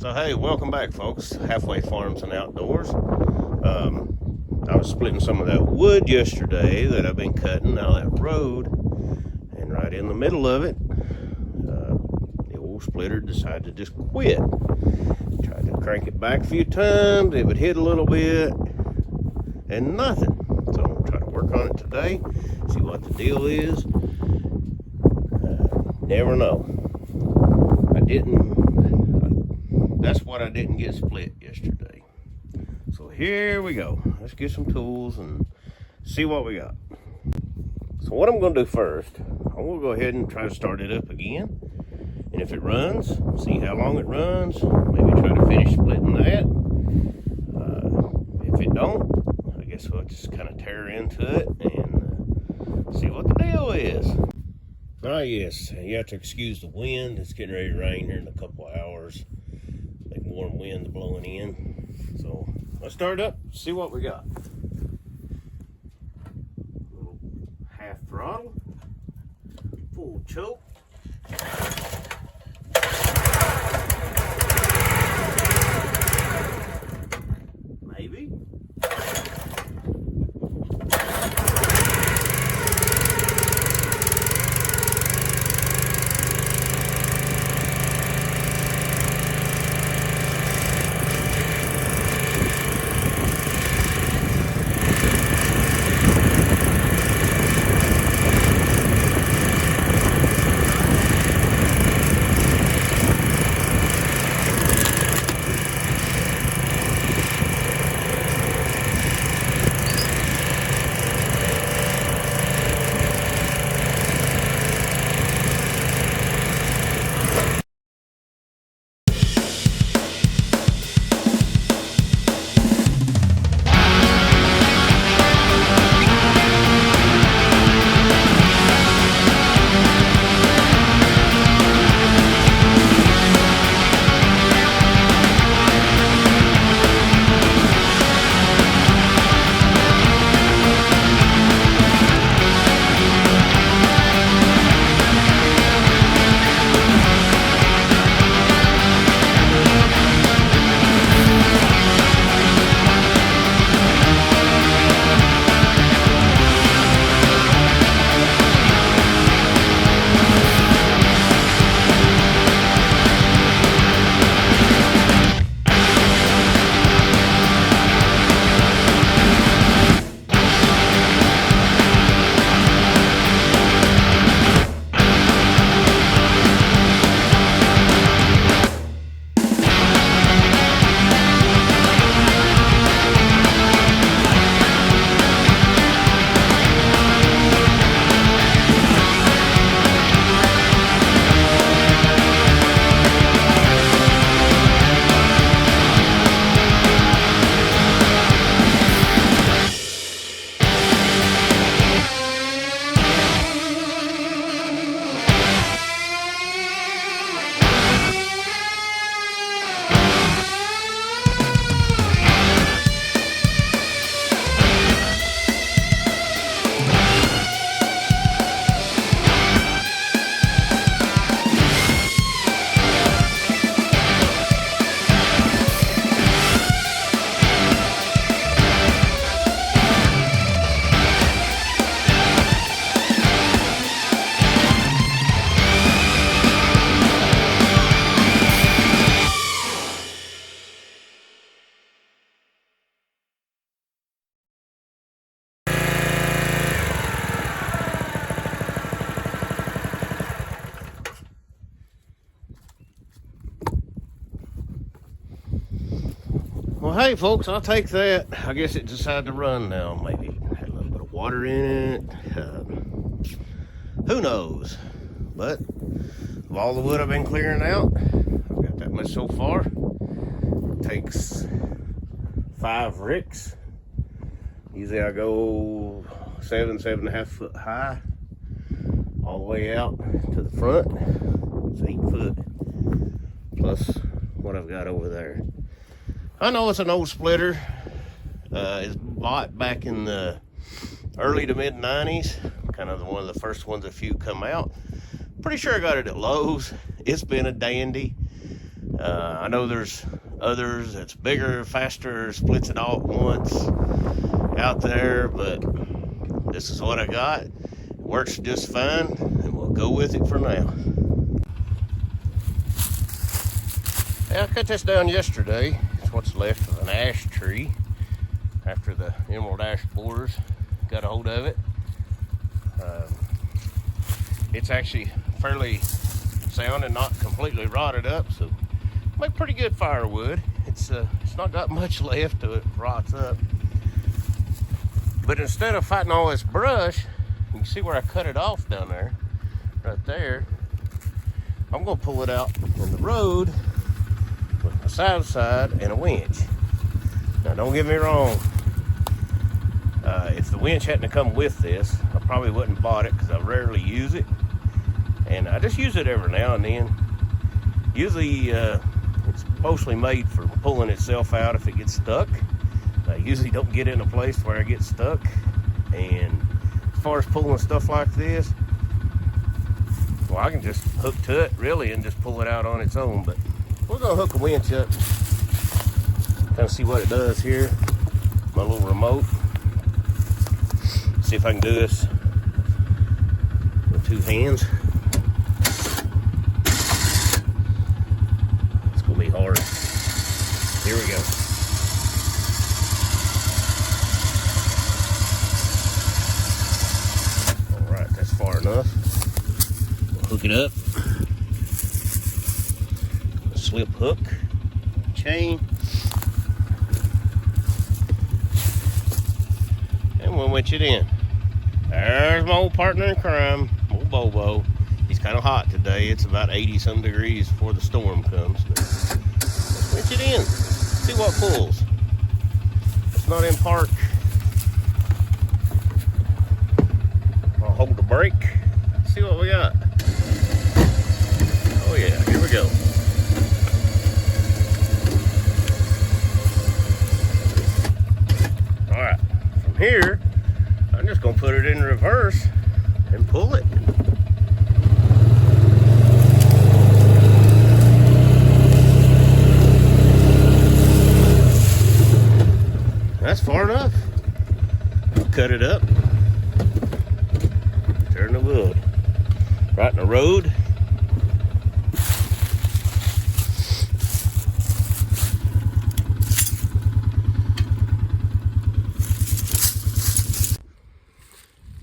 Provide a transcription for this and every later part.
So hey, welcome back folks, Halfway Farms and Outdoors. I was splitting some of that wood yesterday that I've been cutting out of that road, and right in the middle of it, the old splitter decided to just quit. Tried to crank it back a few times, it would hit a little bit, and nothing. So I'm going to try to work on it today, see what the deal is. Never know. That's what I didn't get split yesterday. So here we go. Let's get some tools and see what we got. So what I'm going to do first, I'm going to go ahead and try to start it up again. And if it runs, see how long it runs. Maybe try to finish splitting that. If it don't, I guess we'll just kind of tear into it and see what the deal is. Ah, yes, you have to excuse the wind. It's getting ready to rain here in a couple of hours. Like warm wind blowing in. So let's start up, see what we got. Little half throttle, full choke. Maybe. Well, hey folks, I'll take that. I guess it decided to run now. Maybe it had a little bit of water in it. Who knows? But of all the wood I've been clearing out, I've got that much so far. It takes 5 ricks. Usually I go 7.5 foot high, all the way out to the front. It's 8 foot plus what I've got over there. I know it's an old splitter. It's bought back in the early to mid 90s, kind of one of the first ones a few come out. Pretty sure I got it at Lowe's. It's been a dandy. I know there's others that's bigger, faster, splits it all at once out there, but this is what I got. It works just fine, and we'll go with it for now. Yeah, I cut this down yesterday. It's what's left of an ash tree after the emerald ash borers got a hold of it. It's actually fairly sound and not completely rotted up, so make pretty good firewood. It's not got much left till it rots up. But instead of fighting all this brush, you can see where I cut it off down there, right there. I'm gonna pull it out in the road with a side and a winch. Now don't get me wrong, if the winch hadn't come with this, I probably wouldn't have bought it because I rarely use it. And I just use it every now and then. Usually it's mostly made for pulling itself out if it gets stuck. I usually don't get in a place where I get stuck. And as far as pulling stuff like this, well, I can just hook to it really and just pull it out on its own. But we're gonna hook a winch up, kind of see what it does here. My little remote. See if I can do this with two hands. It's gonna be hard. Here we go. All right, that's far enough. We'll hook it up. A slip hook, chain, and we'll winch it in. There's my old partner in crime, old Bobo. He's kind of hot today. It's about 80-some degrees before the storm comes. But let's winch it in. See what pulls. It's not in park. I'll hold the brake. See what we got. Oh yeah, here we go. All right, from here, I'm just gonna put it in reverse and pull it. That's far enough. Cut it up. Turn the wood. Right in the road.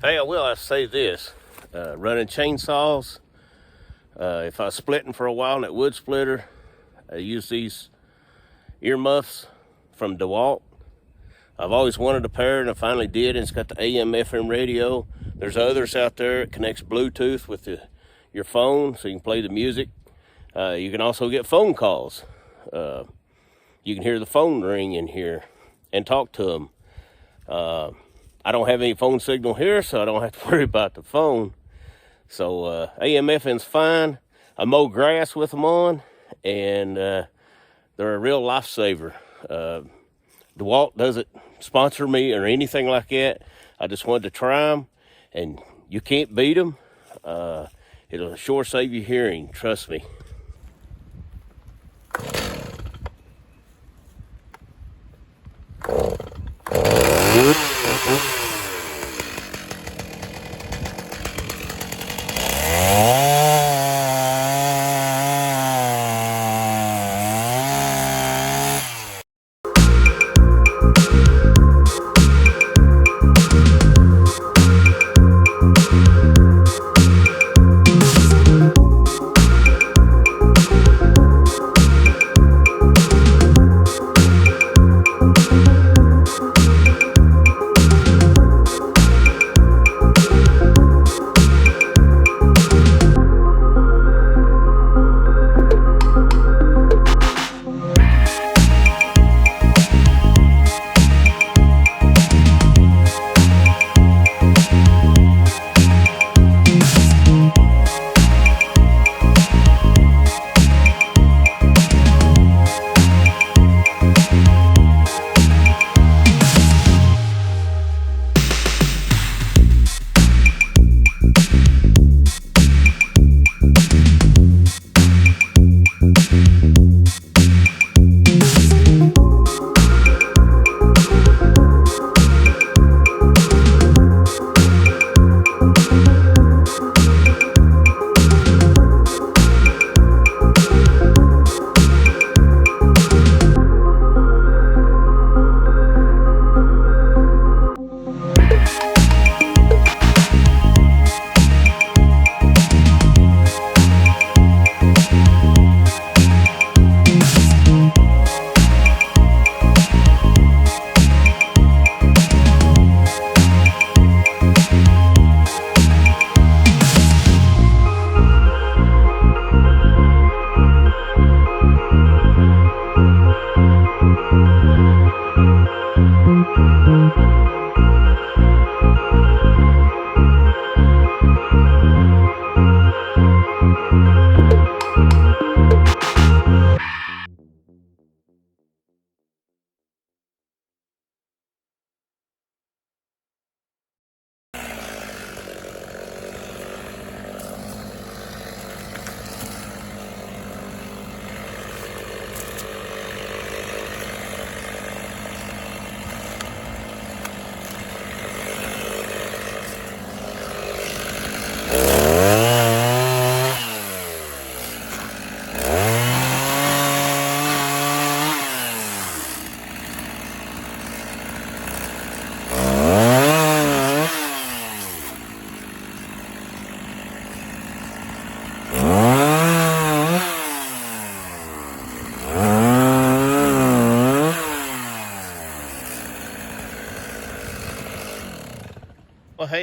Hey, I will have to say this. Running chainsaws, if I was splitting for a while in that wood splitter, I use these earmuffs from DeWalt. I've always wanted a pair, and I finally did, and it's got the AM FM radio. There's others out there. It connects Bluetooth with your phone, so you can play the music. You can also get phone calls. You can hear the phone ring in here and talk to them. I don't have any phone signal here, so I don't have to worry about the phone. So AM FM's fine. I mow grass with them on, and they're a real lifesaver. DeWalt doesn't sponsor me or anything like that. I just wanted to try them, and you can't beat them. It'll sure save you hearing, trust me.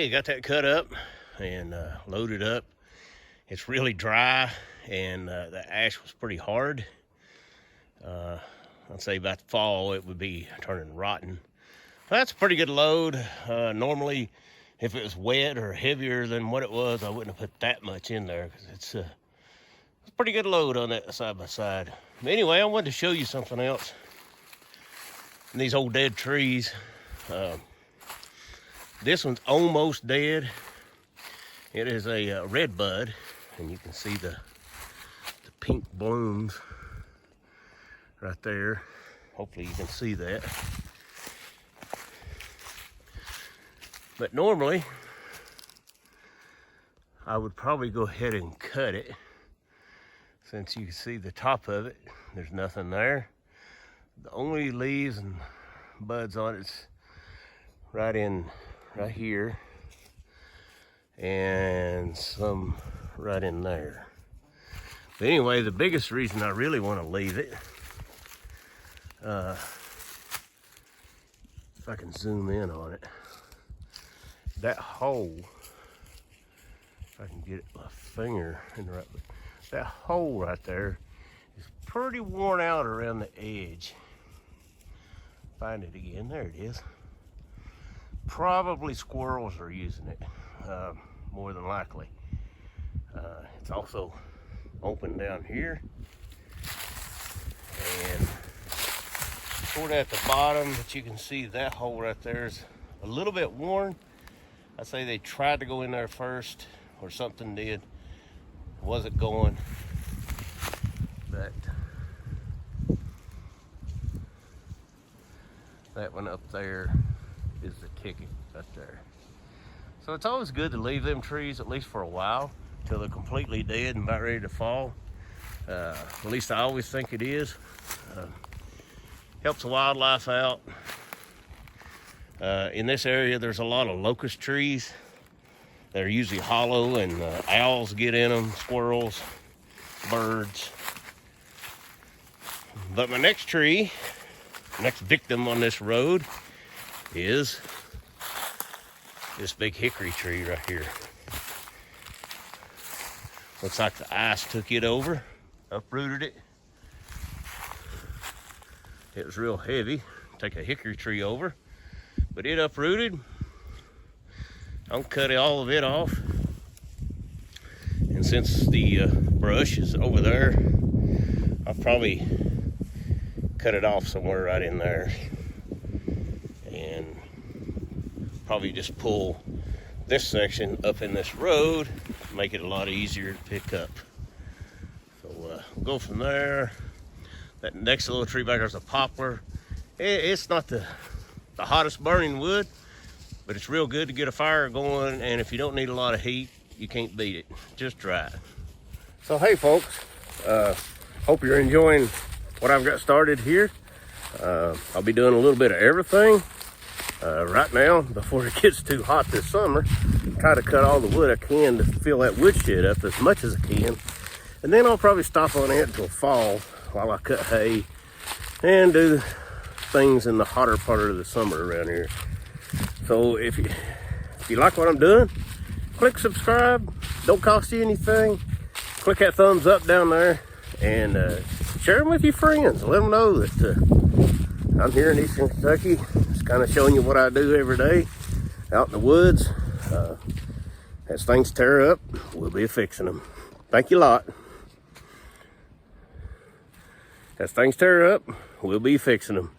anyway, got that cut up and loaded up. It's really dry, and the ash was pretty hard. I'd say by the fall it would be turning rotten. That's a pretty good load. Normally, if it was wet or heavier than what it was, I wouldn't have put that much in there, because it's a pretty good load on that side by side. But anyway, I wanted to show you something else. And these old dead trees. This one's almost dead. It is a red bud, and you can see the pink blooms right there. Hopefully you can see that. But normally, I would probably go ahead and cut it. Since you can see the top of it, there's nothing there. The only leaves and buds on it's right here, and some right in there. But anyway, the biggest reason I really want to leave it, if I can zoom in on it, that hole, if I can get my finger in the right place, that hole right there is pretty worn out around the edge. Find it again, there it is. Probably squirrels are using it, more than likely. It's also open down here, and sort of at the bottom, but you can see that hole right there is a little bit worn. I'd say they tried to go in there first, or something did. Wasn't going, but that one up there is the ticket right there. So it's always good to leave them trees at least for a while till they're completely dead and about ready to fall. At least I always think it is. Helps the wildlife out. In this area, there's a lot of locust trees. They're usually hollow, and owls get in them, squirrels, birds. But my next tree, next victim on this road, is this big hickory tree right here. Looks like the ice took it over, uprooted it. It was real heavy, take a hickory tree over, but it uprooted. I'll cut all of it off. And since the brush is over there, I'll probably cut it off somewhere right in there. And probably just pull this section up in this road, make it a lot easier to pick up. So we'll go from there. That next little tree back there's a poplar. It's not the hottest burning wood, but it's real good to get a fire going, and if you don't need a lot of heat, you can't beat it. Just try it. So hey folks, hope you're enjoying what I've got started here. I'll be doing a little bit of everything. Right now, before it gets too hot this summer, try to cut all the wood I can to fill that woodshed up as much as I can. And then I'll probably stop on it until fall while I cut hay and do things in the hotter part of the summer around here. So if you like what I'm doing, click subscribe. Don't cost you anything. Click that thumbs up down there, and share them with your friends. Let them know that I'm here in Eastern Kentucky, just kind of showing you what I do every day out in the woods. As things tear up, we'll be fixing them. Thank you a lot. As things tear up, we'll be fixing them.